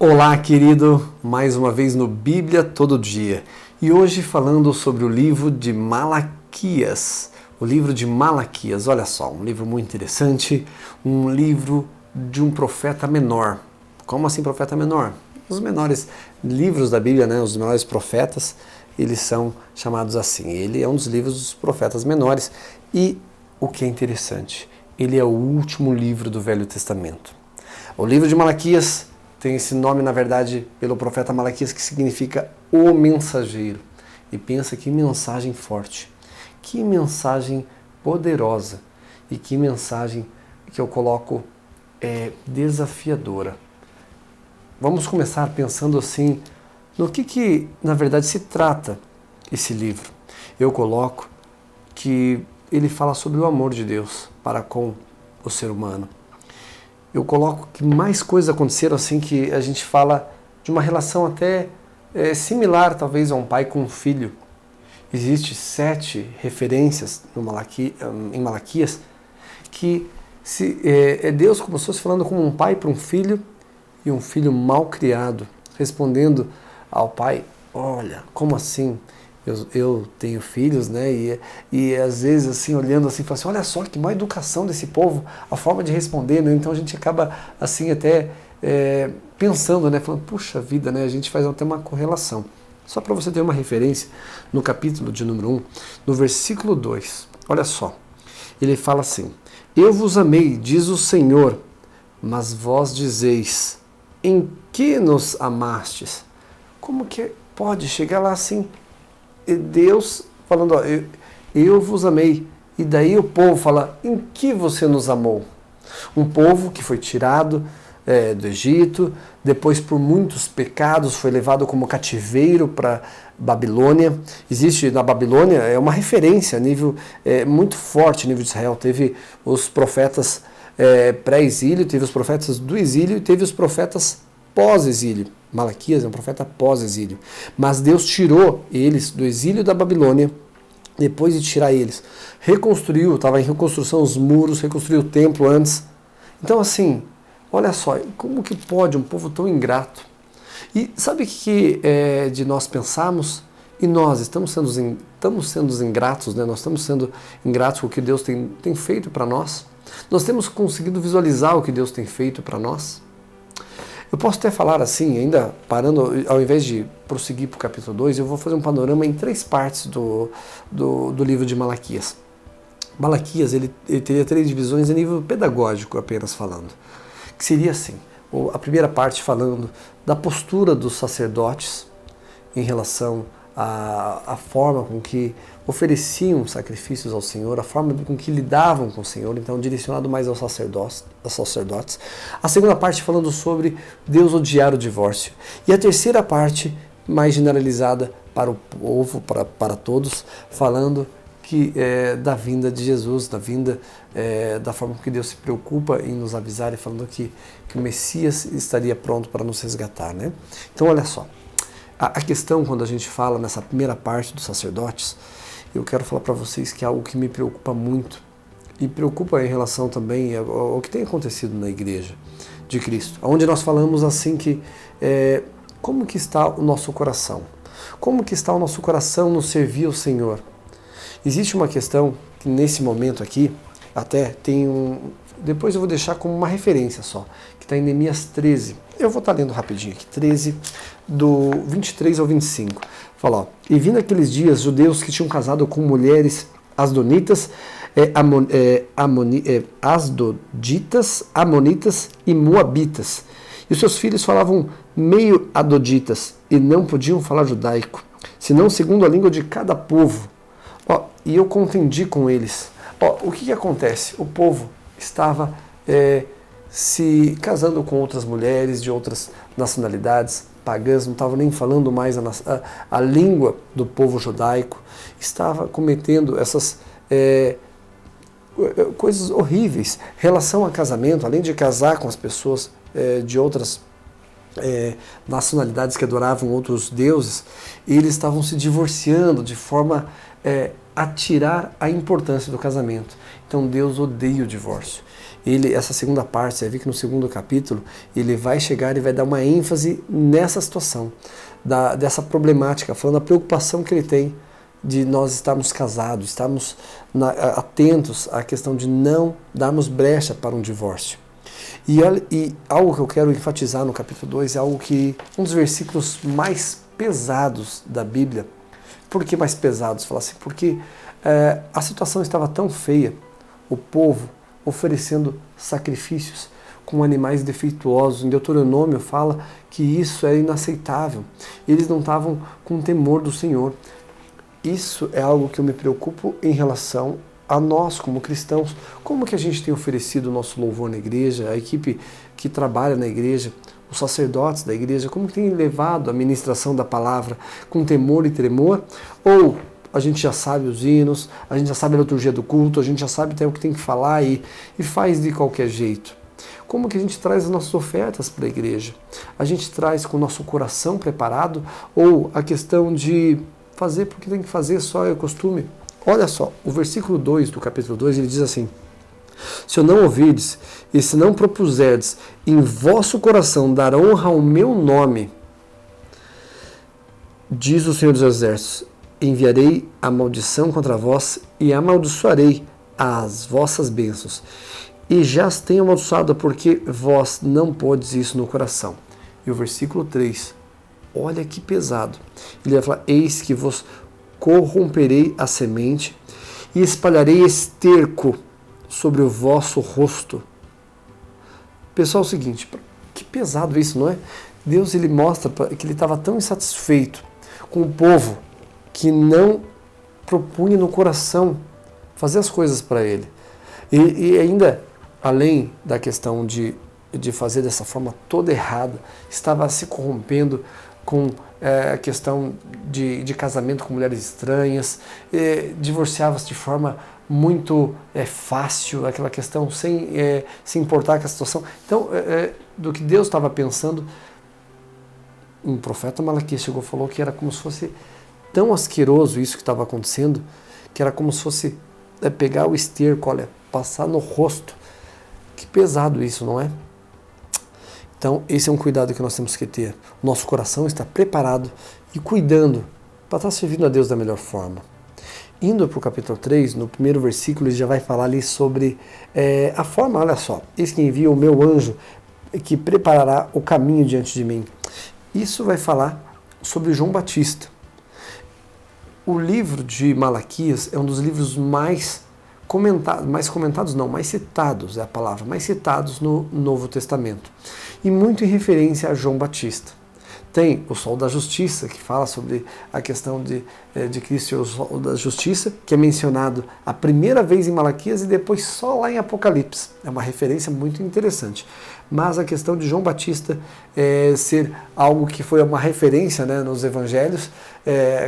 Olá, querido, mais uma vez no Bíblia Todo Dia. E hoje falando sobre o livro de Malaquias. O livro de Malaquias, olha só, um livro muito interessante, um livro de um profeta menor. Como assim profeta menor? Os menores livros da Bíblia, os menores profetas, eles são chamados assim. Ele é um dos livros dos profetas menores e o que é interessante, ele é o último livro do Velho Testamento. O livro de Malaquias tem esse nome, na verdade, pelo profeta Malaquias, que significa o mensageiro. E pensa que mensagem forte, que mensagem poderosa e que mensagem que eu coloco desafiadora. Vamos começar pensando assim, no que na verdade se trata esse livro. Eu coloco que ele fala sobre o amor de Deus para com o ser humano. Eu coloco que mais coisas aconteceram assim, que a gente fala de uma relação até similar talvez a um pai com um filho. Existem 7 referências em Malaquias que é Deus como se fosse falando como um pai para um filho e um filho mal criado, respondendo ao pai: olha, como assim? Eu tenho filhos, e às vezes assim, olhando assim, fala assim, olha só que má educação desse povo, a forma de responder, Então a gente acaba assim até pensando, falando, puxa vida, a gente faz até uma correlação. Só para você ter uma referência, no capítulo de número 1, no versículo 2, olha só, ele fala assim: eu vos amei, diz o Senhor, mas vós dizeis, em que nos amastes? Como que pode chegar lá assim? Deus falando, eu vos amei. E daí o povo fala, em que você nos amou? Um povo que foi tirado do Egito, depois por muitos pecados foi levado como cativeiro para Babilônia. Existe na Babilônia, é uma referência a nível muito forte, a nível de Israel. Teve os profetas pré-exílio, teve os profetas do exílio e teve os profetas pós-exílio. Malaquias é um profeta pós-exílio. Mas Deus tirou eles do exílio da Babilônia, depois de tirar eles, reconstruiu, estava em reconstrução os muros, reconstruiu o templo antes. Então assim, olha só, como que pode um povo tão ingrato? E sabe o que de nós pensarmos? E nós estamos sendo ingratos, Nós estamos sendo ingratos com o que Deus tem feito para nós? Nós temos conseguido visualizar o que Deus tem feito para nós? Eu posso até falar assim, ainda parando, ao invés de prosseguir para o capítulo 2, eu vou fazer um panorama em 3 partes do livro de Malaquias. Malaquias, ele teria 3 divisões a nível pedagógico, apenas falando. Que seria assim, a primeira parte falando da postura dos sacerdotes em relação à forma com que ofereciam sacrifícios ao Senhor, a forma com que lidavam com o Senhor, então direcionado mais aos sacerdotes. A segunda parte falando sobre Deus odiar o divórcio. E a terceira parte, mais generalizada para o povo, para todos, falando da vinda de Jesus, da vinda da forma com que Deus se preocupa em nos avisar e falando que o Messias estaria pronto para nos resgatar, Então olha só, a questão quando a gente fala nessa primeira parte dos sacerdotes, eu quero falar para vocês que é algo que me preocupa muito e preocupa em relação também ao que tem acontecido na igreja de Cristo, onde nós falamos assim que como que está o nosso coração? Como que está o nosso coração no servir ao Senhor? Existe uma questão que nesse momento aqui, até tem depois eu vou deixar como uma referência só, que está em Neemias 13. Eu vou estar lendo rapidinho aqui, 13, do 23 ao 25. Fala, ó, e vindo aqueles dias, judeus que tinham casado com mulheres asdoditas, asdoditas, amonitas e moabitas. E os seus filhos falavam meio adoditas e não podiam falar judaico, senão segundo a língua de cada povo. Ó, e eu contendi com eles. Ó, o que acontece? O povo estava se casando com outras mulheres de outras nacionalidades, pagãs, não estavam nem falando mais a língua do povo judaico, estava cometendo essas coisas horríveis, relação a casamento, além de casar com as pessoas de outras nacionalidades que adoravam outros deuses, eles estavam se divorciando de forma a tirar a importância do casamento. Então Deus odeia o divórcio. Essa segunda parte, você vai ver que no segundo capítulo, ele vai chegar e vai dar uma ênfase nessa situação, dessa problemática, falando da preocupação que ele tem de nós estarmos casados, estarmos atentos à questão de não darmos brecha para um divórcio. E algo que eu quero enfatizar no capítulo 2 é algo que, um dos versículos mais pesados da Bíblia. Por que mais pesados? Fala assim, porque a situação estava tão feia, o povo oferecendo sacrifícios com animais defeituosos. Em Deuteronômio fala que isso é inaceitável. Eles não estavam com temor do Senhor. Isso é algo que eu me preocupo em relação a nós como cristãos. Como que a gente tem oferecido o nosso louvor na igreja, a equipe que trabalha na igreja, os sacerdotes da igreja, como que tem levado a ministração da palavra com temor e tremor? Ou a gente já sabe os hinos, a gente já sabe a liturgia do culto, a gente já sabe até o que tem que falar e faz de qualquer jeito? Como que a gente traz as nossas ofertas para a igreja? A gente traz com o nosso coração preparado ou a questão de fazer porque tem que fazer, só é o costume? Olha só, o versículo 2 do capítulo 2, ele diz assim: se eu não ouvirdes e se não propuserdes em vosso coração dar honra ao meu nome, diz o Senhor dos Exércitos, enviarei a maldição contra vós e amaldiçoarei as vossas bênçãos. E já as tenho amaldiçoado, porque vós não podes isso no coração. E o versículo 3, olha que pesado. Ele vai falar, eis que vos corromperei a semente e espalharei esterco sobre o vosso rosto. Pessoal, é o seguinte, que pesado isso, não é? Deus, ele mostra que ele estava tão insatisfeito com o povo que não propunha no coração fazer as coisas para ele. E ainda, além da questão de fazer dessa forma toda errada, estava se corrompendo com a questão de casamento com mulheres estranhas, divorciava-se de forma muito fácil, aquela questão sem se importar com a situação. Então, do que Deus estava pensando, um profeta Malaquias chegou e falou que era como se fosse tão asqueroso isso que estava acontecendo, que era como se fosse pegar o esterco, olha, passar no rosto. Que pesado isso, não é? Então, esse é um cuidado que nós temos que ter. O nosso coração está preparado e cuidando para estar servindo a Deus da melhor forma. Indo para o capítulo 3, no primeiro versículo, ele já vai falar ali sobre a forma, olha só, eis que envia o meu anjo que preparará o caminho diante de mim. Isso vai falar sobre João Batista. O livro de Malaquias é um dos livros mais citados, é a palavra, mais citados no Novo Testamento. E muito em referência a João Batista. Tem o Sol da Justiça, que fala sobre a questão de Cristo e o Sol da Justiça, que é mencionado a primeira vez em Malaquias e depois só lá em Apocalipse. É uma referência muito interessante. Mas a questão de João Batista ser algo que foi uma referência, né, nos evangelhos,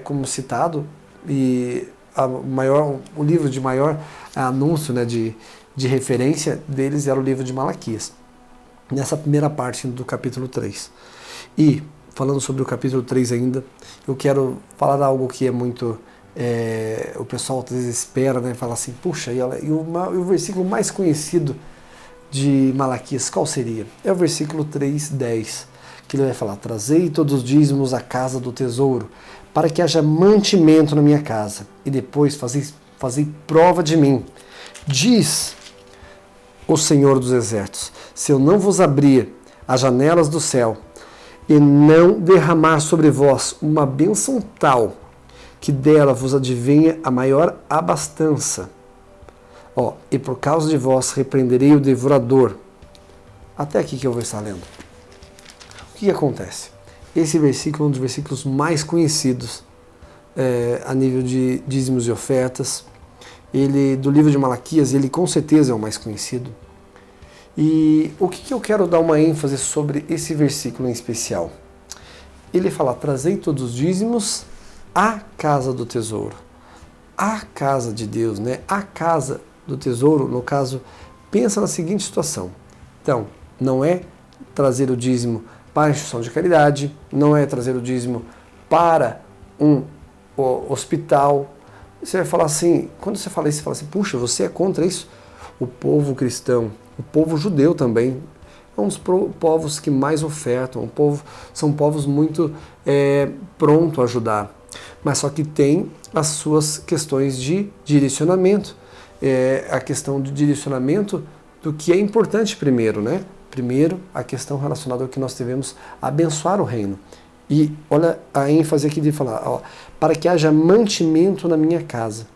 como citado, e o livro de maior anúncio, né, de referência deles era o livro de Malaquias, nessa primeira parte do capítulo 3. E, falando sobre o capítulo 3 ainda, eu quero falar algo que é muito... o pessoal às vezes espera, né, fala assim, puxa, e o versículo mais conhecido de Malaquias, qual seria? É o versículo 3:10, que ele vai falar, trazei todos os dízimos à casa do tesouro, para que haja mantimento na minha casa, e depois fazei prova de mim. Diz o Senhor dos Exércitos, se eu não vos abrir as janelas do céu, e não derramar sobre vós uma bênção tal, que dela vos advenha a maior abastança. E por causa de vós repreenderei o devorador. Até aqui que eu vou estar lendo. O que acontece? Esse versículo é um dos versículos mais conhecidos a nível de dízimos e ofertas. Ele, do livro de Malaquias, ele com certeza é o mais conhecido. E o que eu quero dar uma ênfase sobre esse versículo em especial? Ele fala, trazei todos os dízimos à casa do tesouro. A casa de Deus, né? A casa do tesouro, no caso, pensa na seguinte situação. Então, não é trazer o dízimo para a instituição de caridade, não é trazer o dízimo para um hospital, Você vai falar assim, quando você fala isso, você fala assim, puxa, você é contra isso? O povo cristão, o povo judeu também, é um dos povos que mais ofertam, são povos muito prontos a ajudar, mas só que tem as suas questões de direcionamento, a questão de direcionamento do que é importante primeiro, né? Primeiro, a questão relacionada ao que nós devemos abençoar o reino. E olha a ênfase aqui de falar, ó, para que haja mantimento na minha casa.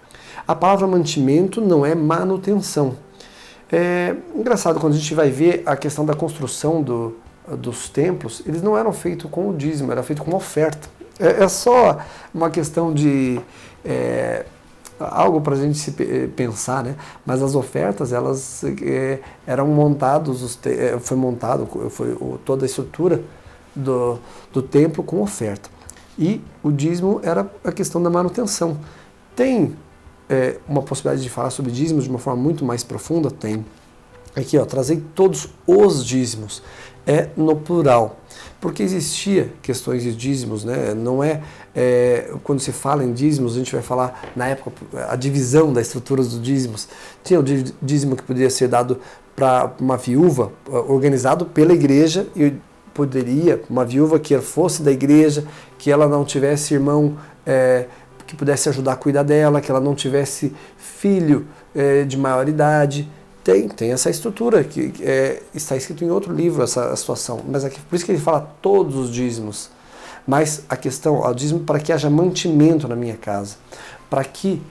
A palavra mantimento não é manutenção. É engraçado, quando a gente vai ver a questão da construção dos templos, eles não eram feitos com o dízimo, era feito com uma oferta. É só uma questão de algo para a gente se pensar, né? Mas as ofertas, elas eram montadas, foi toda a estrutura do templo com oferta. E o dízimo era a questão da manutenção. Tem uma possibilidade de falar sobre dízimos de uma forma muito mais profunda? Tem. Aqui, ó, trazei todos os dízimos. É no plural. Porque existia questões de dízimos, né? Não quando se fala em dízimos, a gente vai falar, na época, a divisão das estruturas dos dízimos. Tinha o dízimo que poderia ser dado para uma viúva, organizado pela igreja, e poderia, uma viúva que fosse da igreja, que ela não tivesse irmão que pudesse ajudar a cuidar dela, que ela não tivesse filho de maior idade. Tem essa estrutura, que está escrito em outro livro essa situação, mas aqui, por isso que ele fala todos os dízimos. Mas a questão, o dízimo para que haja mantimento na minha casa. Para que,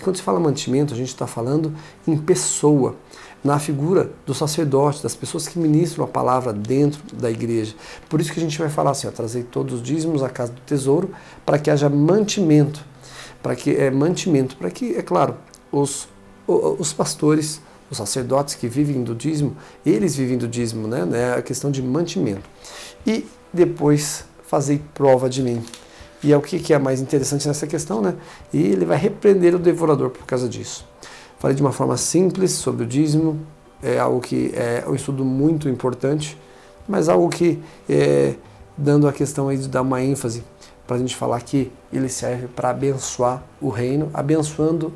quando se fala mantimento, a gente está falando em pessoa, na figura do sacerdote, das pessoas que ministram a palavra dentro da igreja. Por isso que a gente vai falar assim, ó, trazer todos os dízimos à casa do tesouro, para que haja mantimento. Para que, é claro, os pastores, os sacerdotes que vivem do dízimo, eles vivem do dízimo, né? É a questão de mantimento. E depois fazei prova de mim. E é o que é mais interessante nessa questão, né? E ele vai repreender o devorador por causa disso. Falei de uma forma simples sobre o dízimo, é algo que é um estudo muito importante, mas algo que, dando a questão aí de dar uma ênfase, para a gente falar que ele serve para abençoar o reino, abençoando,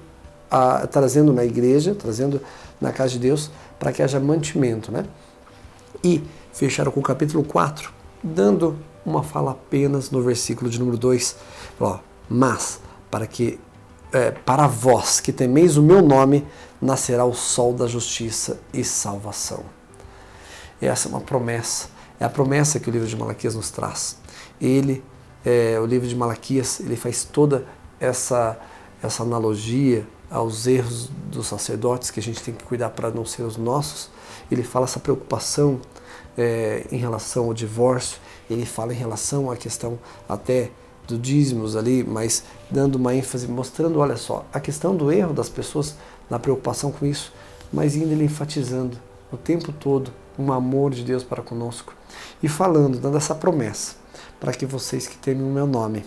trazendo na igreja, trazendo na casa de Deus, para que haja mantimento, né? E fecharam com o capítulo 4, dando uma fala apenas no versículo de número 2, ó, mas para vós que temeis o meu nome, nascerá o sol da justiça e salvação. Essa é uma promessa, é a promessa que o livro de Malaquias nos traz. O livro de Malaquias, ele faz toda essa analogia aos erros dos sacerdotes, que a gente tem que cuidar para não ser os nossos. Ele fala essa preocupação em relação ao divórcio, ele fala em relação à questão até do dízimos ali, mas dando uma ênfase, mostrando, olha só, a questão do erro das pessoas na preocupação com isso, mas ainda ele enfatizando o tempo todo um amor de Deus para conosco e falando, dando essa promessa, para que vocês que temem o meu nome,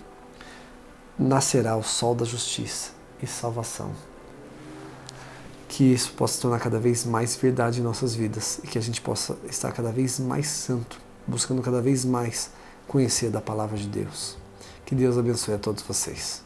nascerá o sol da justiça e salvação. Que isso possa se tornar cada vez mais verdade em nossas vidas e que a gente possa estar cada vez mais santo, buscando cada vez mais conhecer da palavra de Deus. Que Deus abençoe a todos vocês.